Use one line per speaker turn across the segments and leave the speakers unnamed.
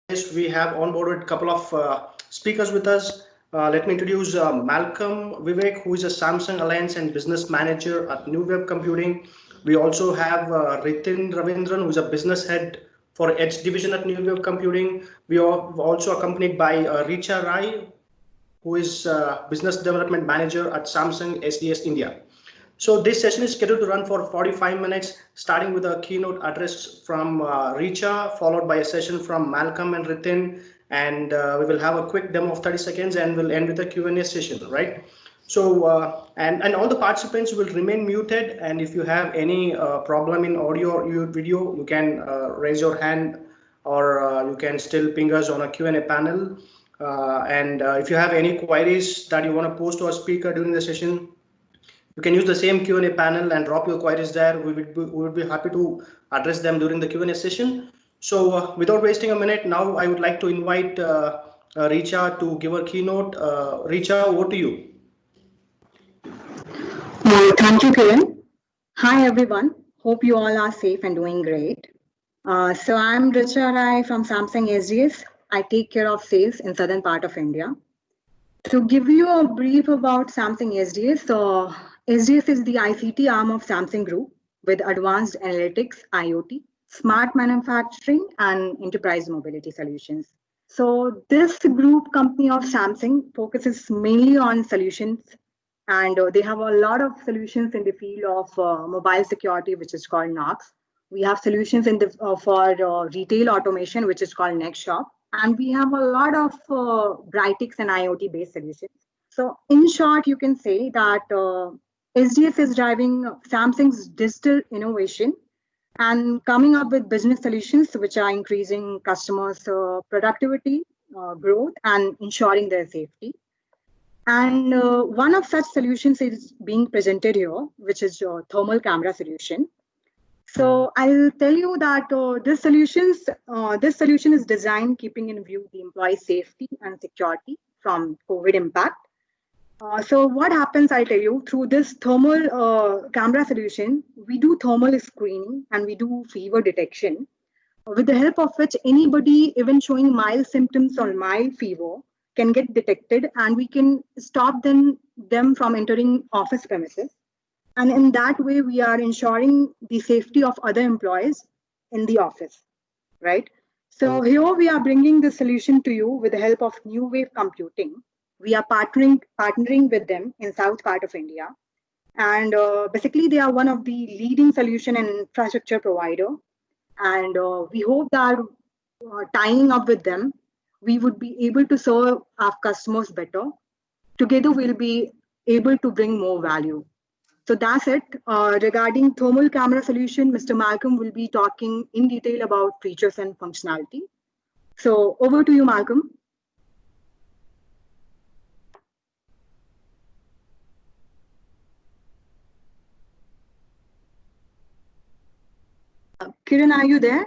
We have onboarded a couple of speakers with us. Let me introduce Malcolm Vivek, who is a Samsung Alliance and Business Manager at New Wave Computing. We also have Ritin Ravindran, who is a business head for Edge division at New Wave Computing. We are also accompanied by Richa Rai, who is business development manager at Samsung SDS India. So this session is scheduled to run for 45 minutes, starting with a keynote address from Richa, followed by a session from Malcolm and Ritin, and we will have a quick demo of 30 seconds and we'll end with a Q&A session, right? So, and all the participants will remain muted, and if you have any problem in audio or video, you can raise your hand, or you can still ping us on a Q&A panel. And if you have any queries that you want to post to our speaker during the session, you can use the same Q&A panel and drop your queries there. We would be happy to address them during the Q&A session. So without wasting a minute, now I would like to invite Richa to give her keynote. Richa, over to you.
Thank you, Kiran. Hi, everyone. Hope you all are safe and doing great. So I'm Richa Rai from Samsung SDS. I take care of sales in southern part of India. To give you a brief about Samsung SDS, so SDS is the ICT arm of Samsung Group with advanced analytics, IoT, smart manufacturing, and enterprise mobility solutions. So this group company of Samsung focuses mainly on solutions, and they have a lot of solutions in the field of mobile security, which is called NOx. We have solutions in the for retail automation, which is called Next Shop. And we have a lot of Brightix and IoT based solutions. So in short, you can say that SDS is driving Samsung's digital innovation and coming up with business solutions which are increasing customers' productivity, growth, and ensuring their safety. And one of such solutions is being presented here, which is your thermal camera solution. So I'll tell you that this solution is designed keeping in view the employee safety and security from COVID impact. So what happens, I'll tell you, through this thermal camera solution, we do thermal screening and we do fever detection, with the help of which anybody even showing mild symptoms or mild fever can get detected, and we can stop them from entering office premises. And in that way, we are ensuring the safety of other employees in the office, right? So here we are bringing the solution to you with the help of New Wave Computing. We are partnering with them in south part of India. And basically, they are one of the leading solution and infrastructure provider. And we hope that tying up with them, we would be able to serve our customers better. Together, we'll be able to bring more value. So that's it. Regarding thermal camera solution, Mr. Malcolm will be talking in detail about features and functionality. So over to you, Malcolm. Kiran, are you there?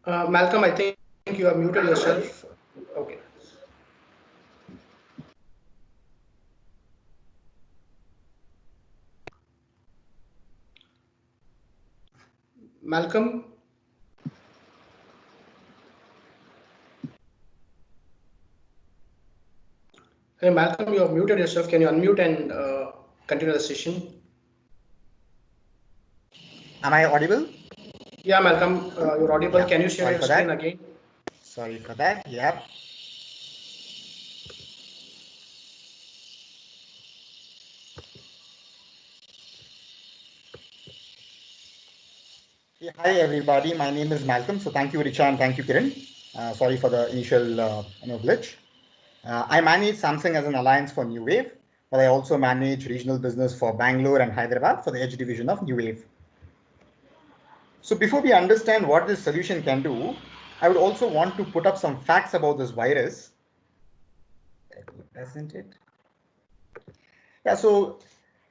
Malcolm, I think you have muted yourself. Okay. Malcolm? Hey, Malcolm, you have muted yourself. Can you unmute and continue the session?
Am I audible?
Yeah, Malcolm, you're audible. Yeah. Can you share your screen again?
Sorry for that. Yeah. Yeah, hi everybody, my name is Malcolm. So thank you, Richa, and thank you, Kiran. Sorry for the initial glitch. I manage Samsung as an alliance for New Wave, but I also manage regional business for Bangalore and Hyderabad for the Edge division of New Wave. So before we understand what this solution can do, I would also want to put up some facts about this virus. Let me present it. Yeah, so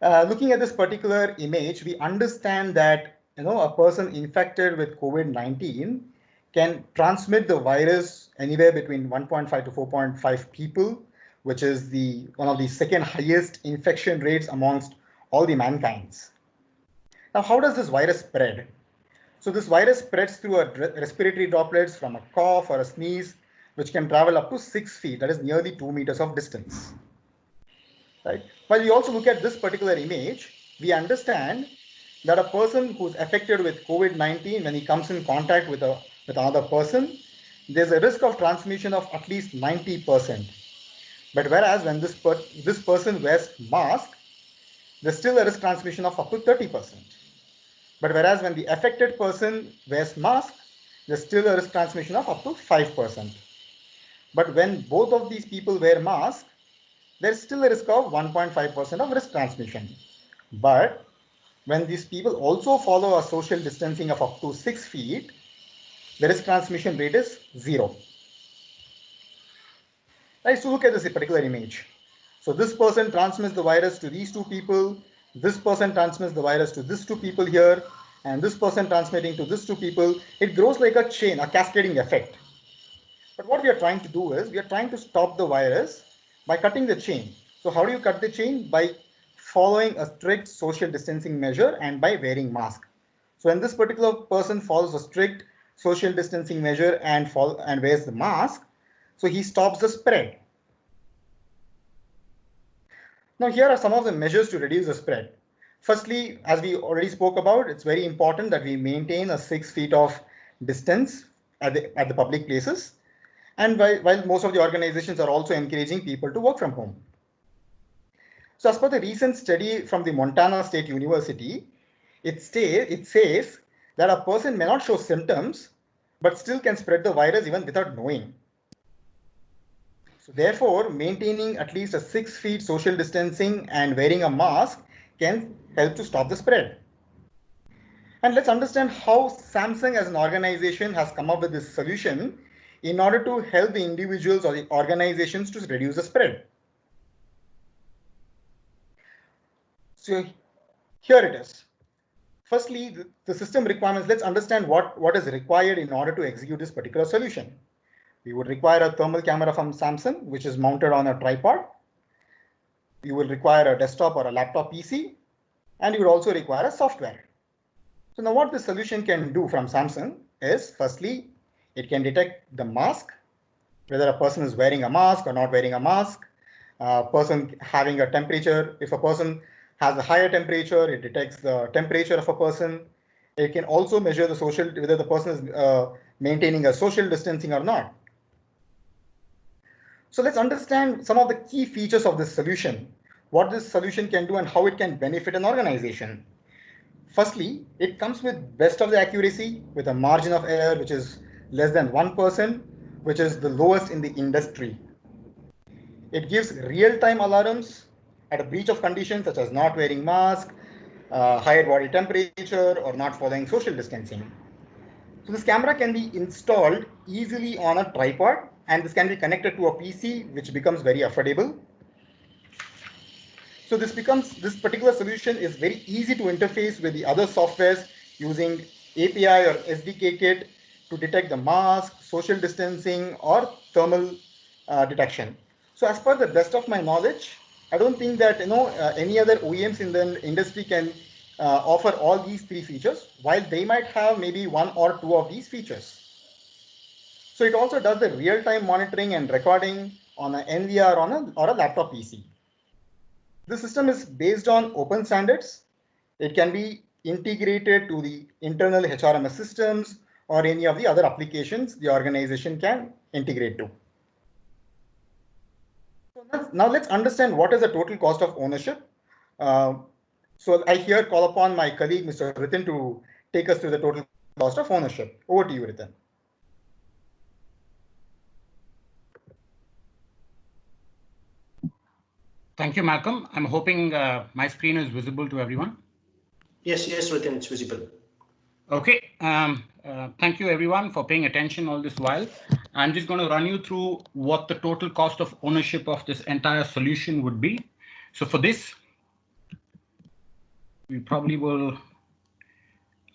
looking at this particular image, we understand that a person infected with COVID-19 can transmit the virus anywhere between 1.5 to 4.5 people, which is one of the second highest infection rates amongst all the mankinds. Now, how does this virus spread? So this virus spreads through respiratory droplets from a cough or a sneeze, which can travel up to 6 feet, that is nearly 2 meters of distance. Right? While we also look at this particular image, we understand that a person who's affected with COVID-19, when he comes in contact with another person, there's a risk of transmission of at least 90%. But whereas when this person wears mask, there's still a risk transmission of up to 30%. But whereas when the affected person wears mask, there's still a risk transmission of up to 5%. But when both of these people wear mask, there's still a risk of 1.5% of risk transmission. But when these people also follow a social distancing of up to 6 feet, the risk transmission rate is 0. Right, so look at this particular image. So this person transmits the virus to these two people, this person transmits the virus to these two people here, and this person transmitting to these two people. It grows like a chain, a cascading effect. But what we are trying to do is, we are trying to stop the virus by cutting the chain. So how do you cut the chain? By following a strict social distancing measure and by wearing mask. So when this particular person follows a strict social distancing measure and wears the mask, so he stops the spread. Now here are some of the measures to reduce the spread. Firstly, as we already spoke about, it's very important that we maintain a 6 feet of distance at the public places. And while most of the organizations are also encouraging people to work from home. So as per the recent study from the Montana State University, it says that a person may not show symptoms, but still can spread the virus even without knowing. So therefore, maintaining at least a 6 feet social distancing and wearing a mask can help to stop the spread. And let's understand how Samsung as an organization has come up with this solution in order to help the individuals or the organizations to reduce the spread. So here it is. Firstly, the system requirements, let's understand what is required in order to execute this particular solution. We would require a thermal camera from Samsung, which is mounted on a tripod. You will require a desktop or a laptop PC, and you would also require a software. So now what this solution can do from Samsung is, firstly, it can detect the mask, whether a person is wearing a mask or not wearing a mask, person having a temperature. If a person has a higher temperature, it detects the temperature of a person. It can also measure whether the person is maintaining a social distancing or not. So let's understand some of the key features of this solution, what this solution can do and how it can benefit an organization. Firstly, it comes with best of the accuracy with a margin of error which is less than 1%, which is the lowest in the industry. It gives real-time alarms at a breach of conditions such as not wearing mask, higher body temperature, or not following social distancing. So this camera can be installed easily on a tripod, and this can be connected to a PC, which becomes very affordable. So this particular solution is very easy to interface with the other softwares using API or SDK kit to detect the mask, social distancing, or thermal detection. So as per the best of my knowledge, I don't think that any other OEMs in the industry can offer all these three features, while they might have maybe one or two of these features. So it also does the real-time monitoring and recording on an NVR or a laptop PC. The system is based on open standards. It can be integrated to the internal HRMS systems or any of the other applications the organization can integrate to. So now let's understand what is the total cost of ownership. So I here call upon my colleague, Mr. Ritin, to take us through the total cost of ownership. Over to you, Ritin.
Thank you, Malcolm. I'm hoping my screen is visible to everyone.
Yes, Ritin, it's visible.
Okay. Thank you, everyone, for paying attention all this while. I'm just going to run you through what the total cost of ownership of this entire solution would be. So for this, we probably will,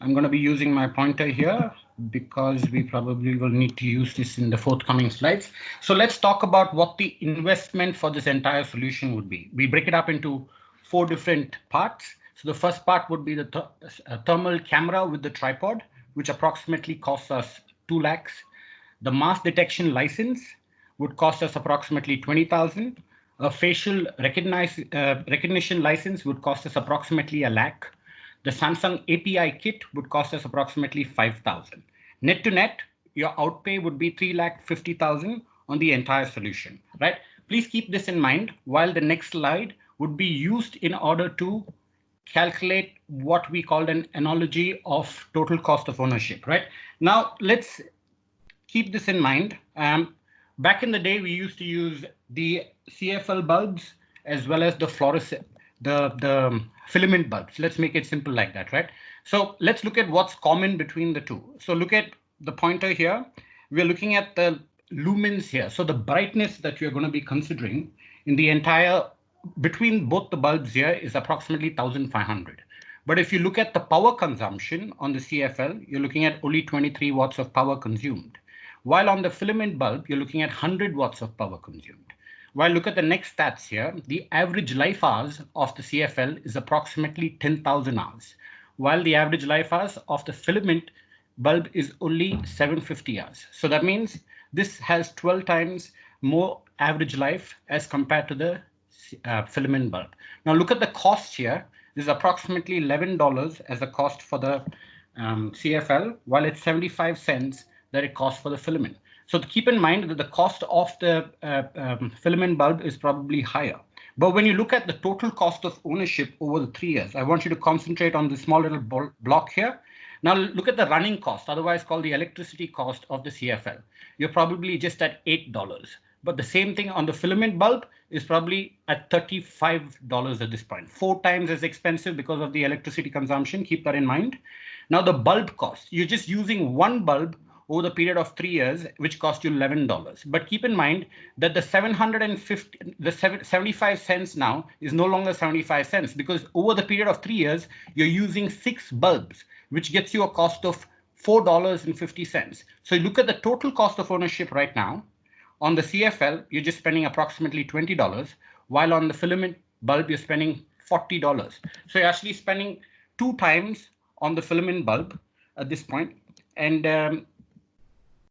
I'm going to be using my pointer here because we probably will need to use this in the forthcoming slides. So let's talk about what the investment for this entire solution would be. We break it up into 4 different parts. So the first part would be the thermal camera with the tripod, which approximately costs us 2 lakhs. The mass detection license would cost us approximately 20,000. A facial recognition license would cost us approximately 1 lakh. The Samsung API kit would cost us approximately 5,000. Net to net, your outpay would be 3,50,000 on the entire solution, right? Please keep this in mind while the next slide would be used in order to calculate what we called an analogy of total cost of ownership, right? Now, let's keep this in mind. Back in the day, we used to use the CFL bulbs as well as the fluorescent, the filament bulbs. Let's make it simple like that, right? So let's look at what's common between the two. So look at the pointer here. We're looking at the lumens here. So the brightness that you're going to be considering in the entire, between both the bulbs here is approximately 1,500. But if you look at the power consumption on the CFL, you're looking at only 23 watts of power consumed. While on the filament bulb, you're looking at 100 watts of power consumed. While look at the next stats here, the average life hours of the CFL is approximately 10,000 hours, while the average life hours of the filament bulb is only 750 hours. So that means this has 12 times more average life as compared to the filament bulb. Now look at the cost here. This is approximately $11 as a cost for the CFL, while it's 75 cents that it costs for the filament. So to keep in mind that the cost of the filament bulb is probably higher. But when you look at the total cost of ownership over the 3 years, I want you to concentrate on the small little block here. Now look at the running cost, otherwise called the electricity cost of the CFL. You're probably just at $8. But the same thing on the filament bulb is probably at $35 at this point, 4 times as expensive because of the electricity consumption. Keep that in mind. Now the bulb cost, you're just using one bulb over the period of 3 years, which cost you $11. But keep in mind that the 75 cents now is no longer 75 cents because over the period of 3 years, you're using 6 bulbs, which gets you a cost of $4.50. So you look at the total cost of ownership right now. On the CFL, you're just spending approximately $20, while on the filament bulb, you're spending $40. So you're actually spending 2 times on the filament bulb at this point. And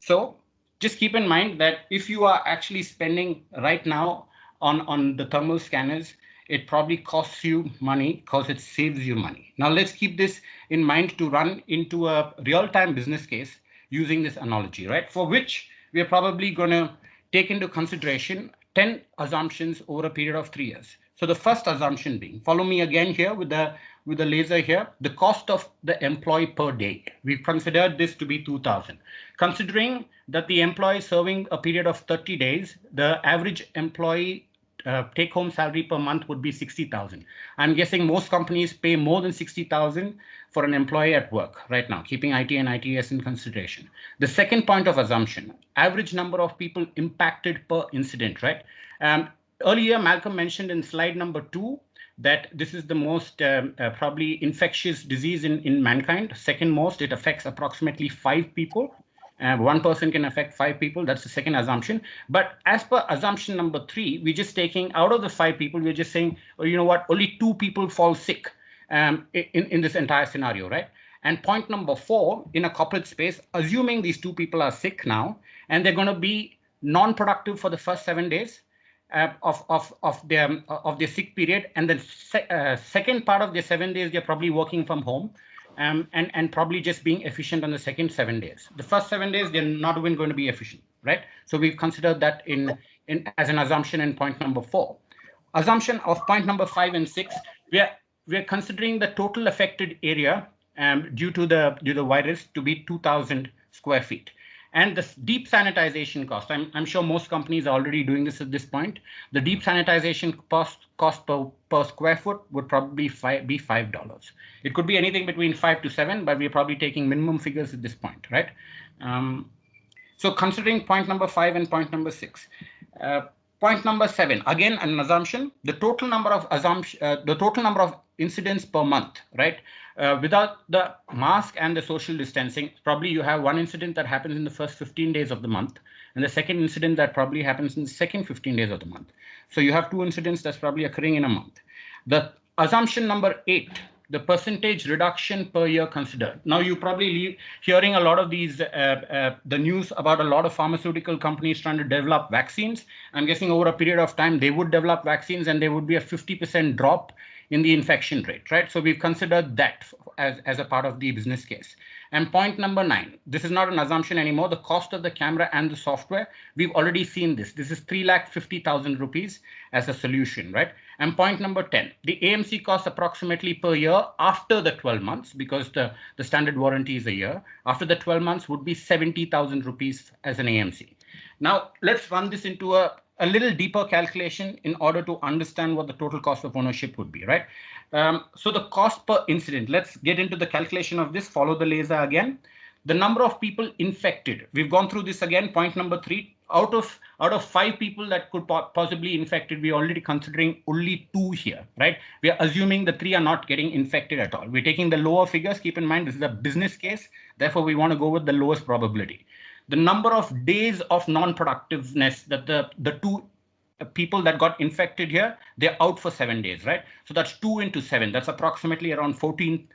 so just keep in mind that if you are actually spending right now on the thermal scanners, it probably costs you money because it saves you money. Now let's keep this in mind to run into a real-time business case using this analogy, right? For which we are probably going to take into consideration 10 assumptions over a period of 3 years. So the first assumption being, follow me again here with the laser here, the cost of the employee per day. We've considered this to be 2,000. Considering that the employee is serving a period of 30 days, the average employee take-home salary per month would be 60,000. I'm guessing most companies pay more than 60,000 for an employee at work right now, keeping IT and ITS in consideration. The second point of assumption, average number of people impacted per incident, right? Earlier, Malcolm mentioned in slide number 2 that this is the most probably infectious disease in mankind. Second most, it affects approximately 5 people. 1 person can affect 5 people. That's the second assumption. But as per assumption number 3, we're just taking out of the 5 people, we're just saying, well, you know what, only 2 people fall sick in this entire scenario, right? And point number 4, in a corporate space, assuming these 2 people are sick now, and they're going to be non-productive for the first 7 days of their sick period, and then second part of the 7 days, they're probably working from home. And probably just being efficient on the second 7 days. The first 7 days, they're not even going to be efficient, right? So we've considered that in as an assumption in point number 4. Assumption of point number 5 and 6, we're considering the total affected area due to the virus to be 2,000 square feet. And the deep sanitization cost, I'm sure most companies are already doing this at this point. The deep sanitization cost per square foot would probably be $5. It could be anything between 5 to 7, but we're probably taking minimum figures at this point, right? So considering point number 5 and point number 6. Point number 7, again, an assumption, the total number of incidents per month, right? Without the mask and the social distancing, probably you have 1 incident that happens in the first 15 days of the month, and the second incident that probably happens in the second 15 days of the month. So you have 2 incidents that's probably occurring in a month. The assumption number 8, the percentage reduction per year considered. Now, you probably hearing a lot of these, the news about a lot of pharmaceutical companies trying to develop vaccines. I'm guessing over a period of time, they would develop vaccines and there would be a 50% drop in the infection rate, right? So we've considered that as a part of the business case. And point number 9, this is not an assumption anymore. The cost of the camera and the software, we've already seen this. This is 3,50,000 rupees as a solution, right? And point number 10, the AMC costs approximately per year after the 12 months, because the standard warranty is a year. After the 12 months would be 70,000 rupees as an AMC. Now, let's run this into a little deeper calculation in order to understand what the total cost of ownership would be, right? So the cost per incident, let's get into the calculation of this, follow the laser again. The number of people infected, we've gone through this again, point number 3, out of 5 people that could possibly infected, we're already considering only 2 here, right? We are assuming the 3 are not getting infected at all. We're taking the lower figures, keep in mind, this is a business case, therefore we want to go with the lowest probability. The number of days of non-productiveness that the 2 people that got infected here, they're out for 7 days, right? So that's 2 into 7. That's approximately around 14,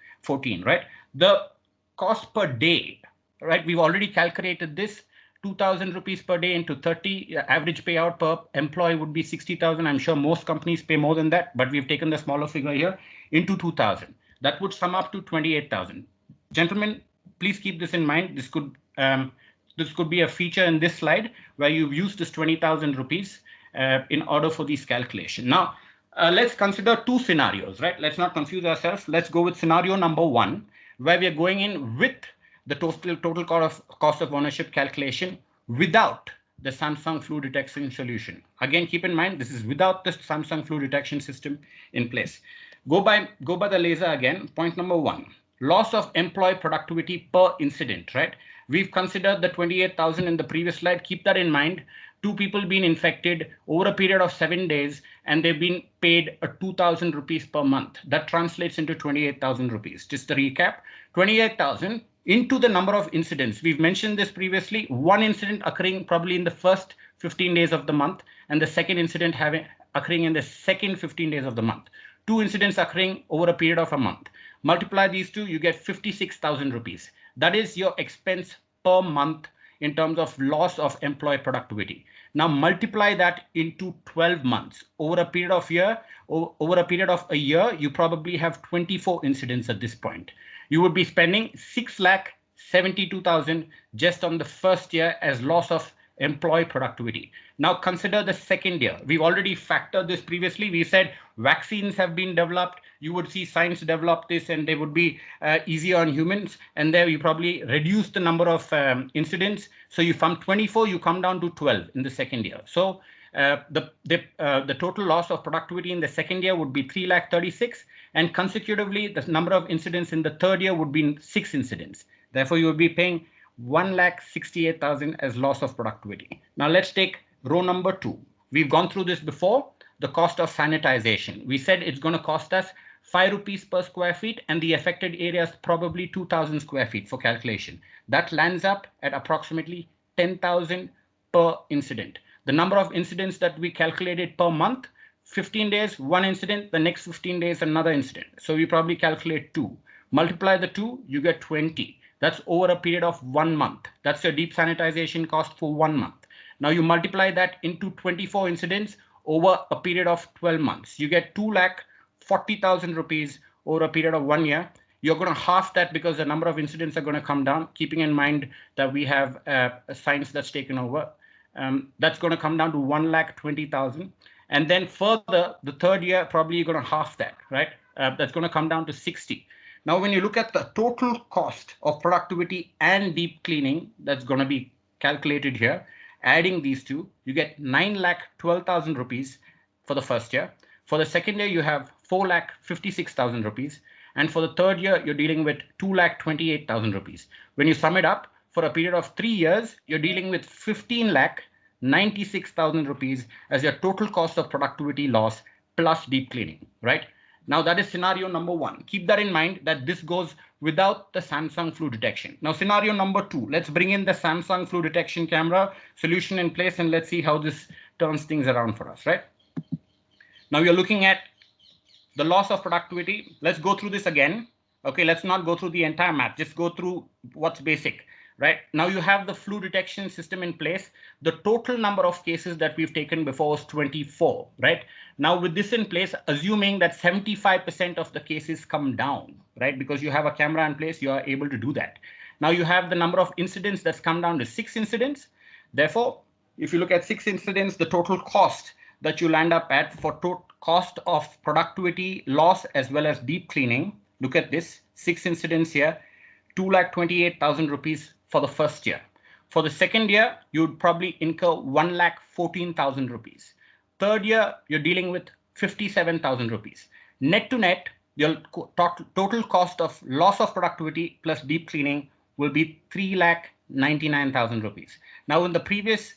right? The cost per day, right? We've already calculated this. 2,000 rupees per day into 30. Average payout per employee would be 60,000. I'm sure most companies pay more than that, but we've taken the smaller figure here into 2,000. That would sum up to 28,000. Gentlemen, please keep this in mind. This could be a feature in this slide where you've used this 20,000 rupees in order for this calculation. Now, let's consider 2 scenarios, right? Let's not confuse ourselves. Let's go with scenario number 1, where we are going in with the total cost of ownership calculation without the Samsung flu detection solution. Again, keep in mind, this is without the Samsung flu detection system in place. Go by the laser again. Point number 1, loss of employee productivity per incident, right? We've considered the 28,000 in the previous slide. Keep that in mind. 2 people being infected over a period of 7 days, and they've been paid 2,000 rupees per month. That translates into 28,000 rupees. Just to recap, 28,000 into the number of incidents. We've mentioned this previously. 1 incident occurring probably in the first 15 days of the month, and the second incident occurring in the second 15 days of the month. 2 incidents occurring over a period of a month. Multiply these 2, you get 56,000 rupees. That is your expense per month in terms of loss of employee productivity. Now multiply that into 12 months. Over a period of a year, you probably have 24 incidents at this point. You would be spending 6,72,000 just on the first year as loss of employee productivity. Now consider the second year. We've already factored this previously. We said vaccines have been developed. You would see science develop this and they would be easier on humans. And there you probably reduce the number of incidents. So you from 24, you come down to 12 in the second year. So the total loss of productivity in the second year would be 3,36,000, and consecutively the number of incidents in the third year would be 6 incidents. Therefore, you would be paying 1,68,000 as loss of productivity. Now let's take row number 2. We've gone through this before. The cost of sanitization. We said it's going to cost us 5 rupees per square feet, and the affected area is probably 2,000 square feet for calculation. That lands up at approximately 10,000 per incident. The number of incidents that we calculated per month, 15 days, 1 incident, the next 15 days, another incident. So we probably calculate 2. Multiply the 2, you get 20. That's over a period of 1 month. That's your deep sanitization cost for 1 month. Now you multiply that into 24 incidents over a period of 12 months. You get 2,40,000 rupees over a period of 1 year. You're going to half that because the number of incidents are going to come down, keeping in mind that we have a science that's taken over. That's going to come down to 1,20,000. And then further, the third year, probably you're going to half that, right? That's going to come down to 60. Now, when you look at the total cost of productivity and deep cleaning, that's going to be calculated here. Adding these two, you get 9,12,000 rupees for the first year. For the second year, you have 4,56,000 rupees. And for the third year, you're dealing with 2,28,000 rupees. When you sum it up, for a period of 3 years, you're dealing with 15,96,000 rupees as your total cost of productivity loss plus deep cleaning, right? Now that is scenario number 1. Keep that in mind that this goes without the Samsung flu detection. Now scenario number 2, let's bring in the Samsung flu detection camera solution in place and let's see how this turns things around for us, right? Now you're looking at the loss of productivity, let's go through this again. Okay, let's not go through the entire math, just go through what's basic, right? Now you have the flu detection system in place. The total number of cases that we've taken before was 24, right? Now with this in place, assuming that 75% of the cases come down, right? Because you have a camera in place, you are able to do that. Now you have the number of incidents that's come down to 6 incidents. Therefore, if you look at 6 incidents, the total cost that you land up at for cost of productivity loss as well as deep cleaning, look at this, 6 incidents here, 2,28,000 rupees for the first year. For the second year, you'd probably incur 1,14,000 rupees. Third year, you're dealing with 57,000 rupees. Net to net, your total cost of loss of productivity plus deep cleaning will be 3,99,000 rupees. Now, in the previous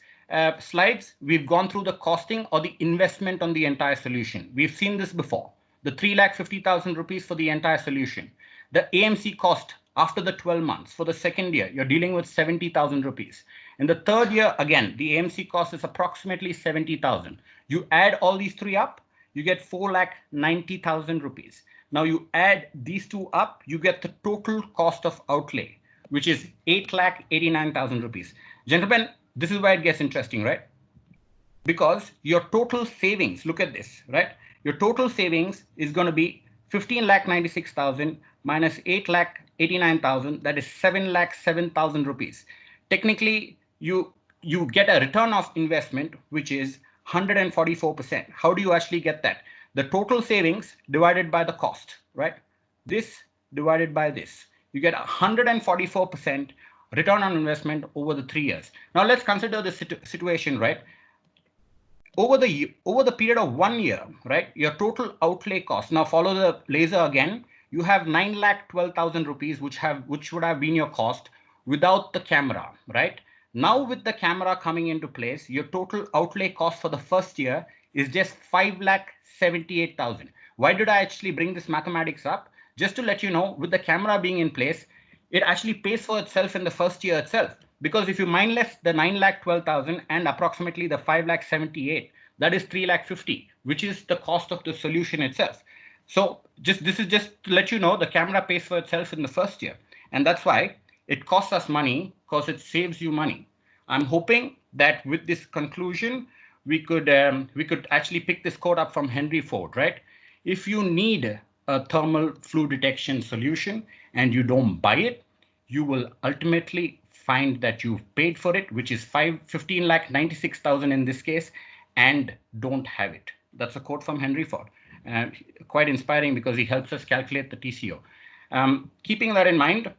slides, we've gone through the costing or the investment on the entire solution. We've seen this before, the 3,50,000 rupees for the entire solution. The AMC cost after the 12 months for the second year, you're dealing with 70,000 rupees. In the third year, again, the AMC cost is approximately 70,000. You add all these three up, you get 4,90,000 rupees. Now you add these two up, you get the total cost of outlay, which is 8,89,000 rupees. Gentlemen, this is where it gets interesting, right? Because your total savings, look at this, right? Your total savings is going to be 15,96,000 minus 8,89,000, that is 7,07,000 rupees. Technically, you get a return of investment, which is 144%. How do you actually get that? The total savings divided by the cost, right? This divided by this. You get 144% return on investment over the 3 years. Now let's consider the situation, right? Over the period of 1 year, right? Your total outlay cost. Now follow the laser again. You have 9,12,000 rupees, which would have been your cost without the camera, right? Now with the camera coming into place, your total outlay cost for the first year is just 5,78,000. Why did I actually bring this mathematics up? Just to let you know, with the camera being in place, it actually pays for itself in the first year itself. Because if you minus the 9,12,000 and approximately the 5,78,000, that is 3,50,000, which is the cost of the solution itself. So this is just to let you know, the camera pays for itself in the first year. And that's why it costs us money, because it saves you money. I'm hoping that with this conclusion, we could actually pick this quote up from Henry Ford, right? If you need a thermal flu detection solution and you don't buy it, you will ultimately find that you've paid for it, which is 15,96,000 in this case, and don't have it. That's a quote from Henry Ford. Quite inspiring because he helps us calculate the TCO. Keeping that in mind,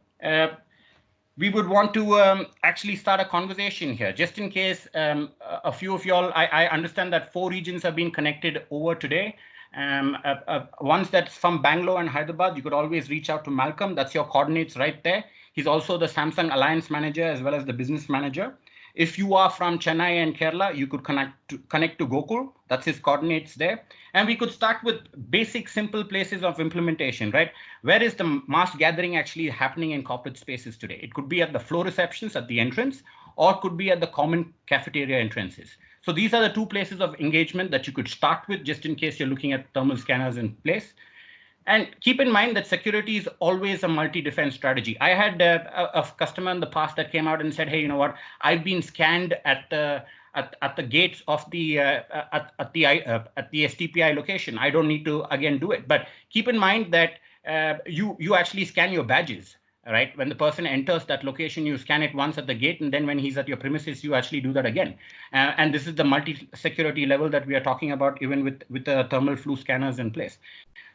we would want to actually start a conversation here, just in case a few of y'all, I understand that 4 regions have been connected over today. Ones that's from Bangalore and Hyderabad, you could always reach out to Malcolm. That's your coordinates right there. He's also the Samsung Alliance Manager as well as the Business Manager. If you are from Chennai and Kerala, you could connect to Gokul. That's his coordinates there. And we could start with basic, simple places of implementation, right? Where is the mass gathering actually happening in corporate spaces today? It could be at the floor receptions at the entrance, or it could be at the common cafeteria entrances. So these are the 2 places of engagement that you could start with, just in case you're looking at thermal scanners in place. And keep in mind that security is always a multi-defense strategy. I had a customer in the past that came out and said, hey, you know what? I've been scanned at the gates of the STPI location. I don't need to again do it. But keep in mind that you actually scan your badges, right? When the person enters that location, you scan it once at the gate, and then when he's at your premises, you actually do that again. And this is the multi-security level that we are talking about, even with the thermal flu scanners in place.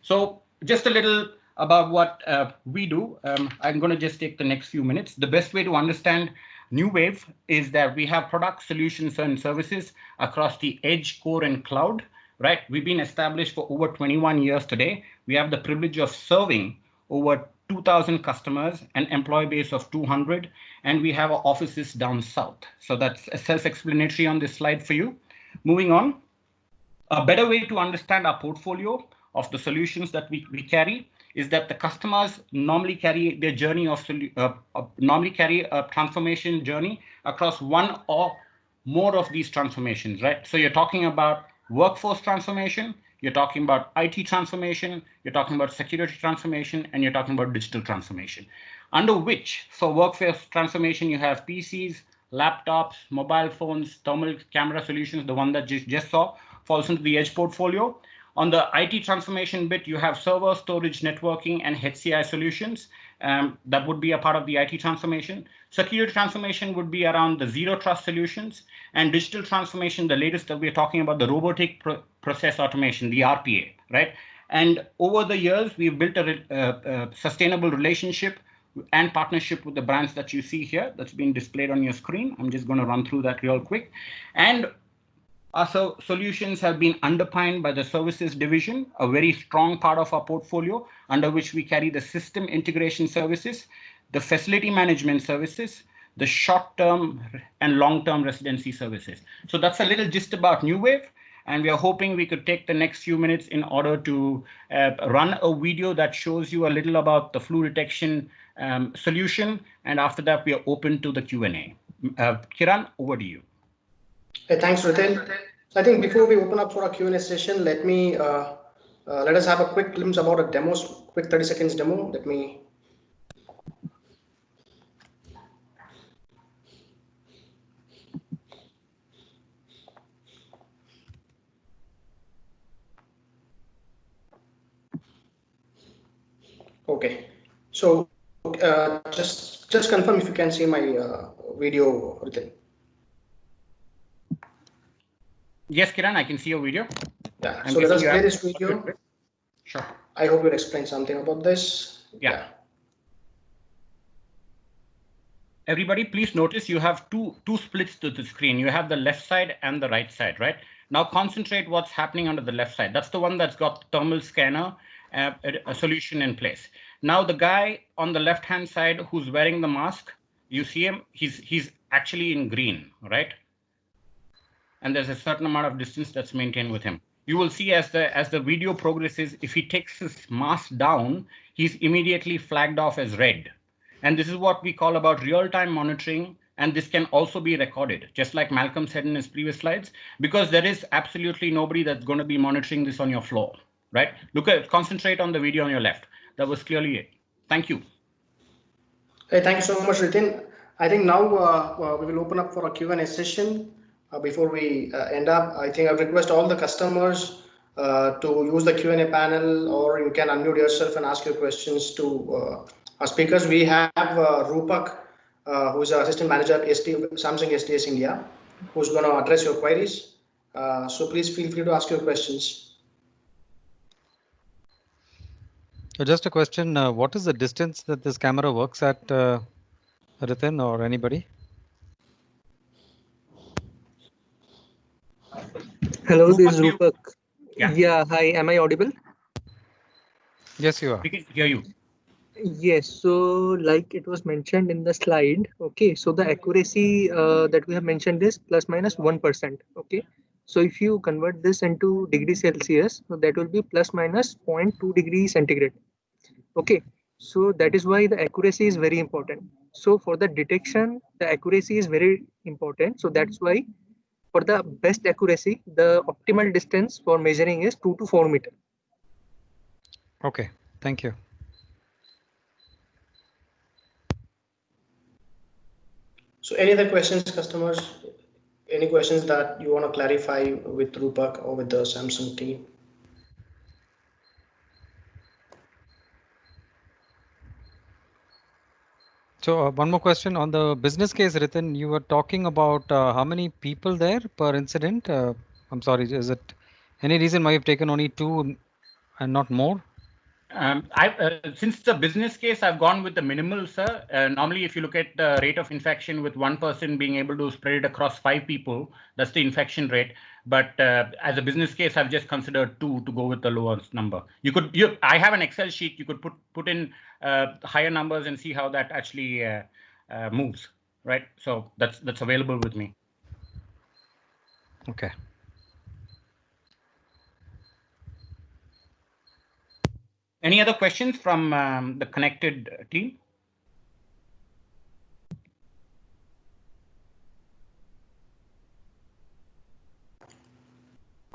So just a little about what we do. I'm going to just take the next few minutes. The best way to understand New Wave is that we have products, solutions, and services across the edge, core, and cloud, right? We've been established for over 21 years today. We have the privilege of serving over 2,000 customers, an employee base of 200, and we have our offices down south. So that's self-explanatory on this slide for you. Moving on, a better way to understand our portfolio of the solutions that we carry is that the customers normally carry their journey of carry a transformation journey across one or more of these transformations, right? So you're talking about workforce transformation, you're talking about IT transformation, you're talking about security transformation, and you're talking about digital transformation. Under which, for workforce transformation, you have PCs, laptops, mobile phones, thermal camera solutions, the one that just saw, falls into the edge portfolio. On the IT transformation bit, you have server, storage, networking, and HCI solutions. That would be a part of the IT transformation. Security transformation would be around the zero trust solutions, and digital transformation, the latest that we're talking about, the robotic process automation, the RPA, right? And over the years, we've built a sustainable relationship and partnership with the brands that you see here that's being displayed on your screen. I'm just going to run through that real quick. And our solutions have been underpinned by the services division, a very strong part of our portfolio, under which we carry the system integration services, the facility management services, the short-term and long-term residency services. So that's a little gist about New Wave. And we are hoping we could take the next few minutes in order to run a video that shows you a little about the flu detection solution. And after that, we are open to the Q&A. Kiran, over to you.
Hey, thanks, Ritin. So I think before we open up for a Q&A session, let us have a quick glimpse about a demo, quick 30 seconds demo. Okay, so just confirm if you can see my video, Ritin.
Yes, Kiran, I can see your video.
Yeah, so let us play this video.
Sure.
I hope you'll explain something about this.
Yeah. Everybody, please notice you have two splits to the screen. You have the left side and the right side, right? Now concentrate what's happening under the left side. That's the one that's got the thermal scanner, a solution in place. Now the guy on the left-hand side who's wearing the mask, you see him, he's actually in green, right? And there's a certain amount of distance that's maintained with him. You will see as the video progresses, if he takes his mask down, he's immediately flagged off as red. And this is what we call about real-time monitoring. And this can also be recorded, just like Malcolm said in his previous slides, because there is absolutely nobody that's going to be monitoring this on your floor, right? Concentrate on the video on your left. That was clearly it. Thank you.
Hey, thank you so much, Ritin. I think now we will open up for a Q&A session. Before we end up, I think I request all the customers to use the Q&A panel, or you can unmute yourself and ask your questions to our speakers. We have Rupak, who is our assistant manager at Samsung SDS India, who's going to address your queries. So please feel free to ask your questions.
So just a question, what is the distance that this camera works at, Ritin or anybody?
Hello, this is Rupak.
Yeah,
hi, am I audible?
Yes, you are.
We can hear you.
Yes, so like it was mentioned in the slide, okay, so the accuracy that we have mentioned is plus minus 1%, okay. So if you convert this into degrees Celsius, so that will be plus minus 0.2 degrees centigrade, okay. So that is why the accuracy is very important. So for the detection, the accuracy is very important. So that's why for the best accuracy, the optimal distance for measuring is 2 to 4 meters.
Okay, thank you.
So any other questions, customers? Any questions that you want to clarify with Rupak or with the Samsung team?
So one more question on the business case, Ritin. You were talking about how many people there per incident? I'm sorry, is it any reason why you've taken only 2 and not more?
Since it's a business case, I've gone with the minimal, sir. Normally, if you look at the rate of infection with one person being able to spread it across 5 people, that's the infection rate. But as a business case, I've just considered 2 to go with the lowest number. I have an Excel sheet. You could put in higher numbers and see how that actually moves, right? So that's available with me.
Okay.
Any other questions from the connected team?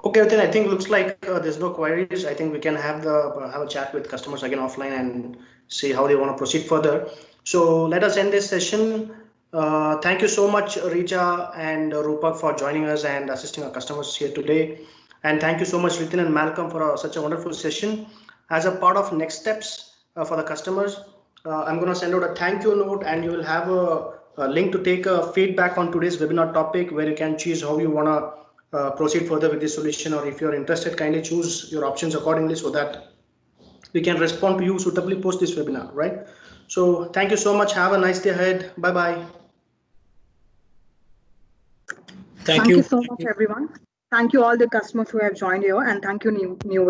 Okay, then I think looks like there's no queries. I think we can have a chat with customers again offline and see how they want to proceed further. So let us end this session. Thank you so much, Richa and Rupak, for joining us and assisting our customers here today. And thank you so much, Ritin and Malcolm, for such a wonderful session. As a part of next steps for the customers, I'm going to send out a thank you note, and you will have a link to take a feedback on today's webinar topic, where you can choose how you want to proceed further with this solution, or if you're interested, kindly choose your options accordingly so that we can respond to you suitably post this webinar, right? So thank you so much. Have a nice day ahead. Bye bye.
Thank you so much, everyone. Thank you all the customers who have joined here, and thank you, New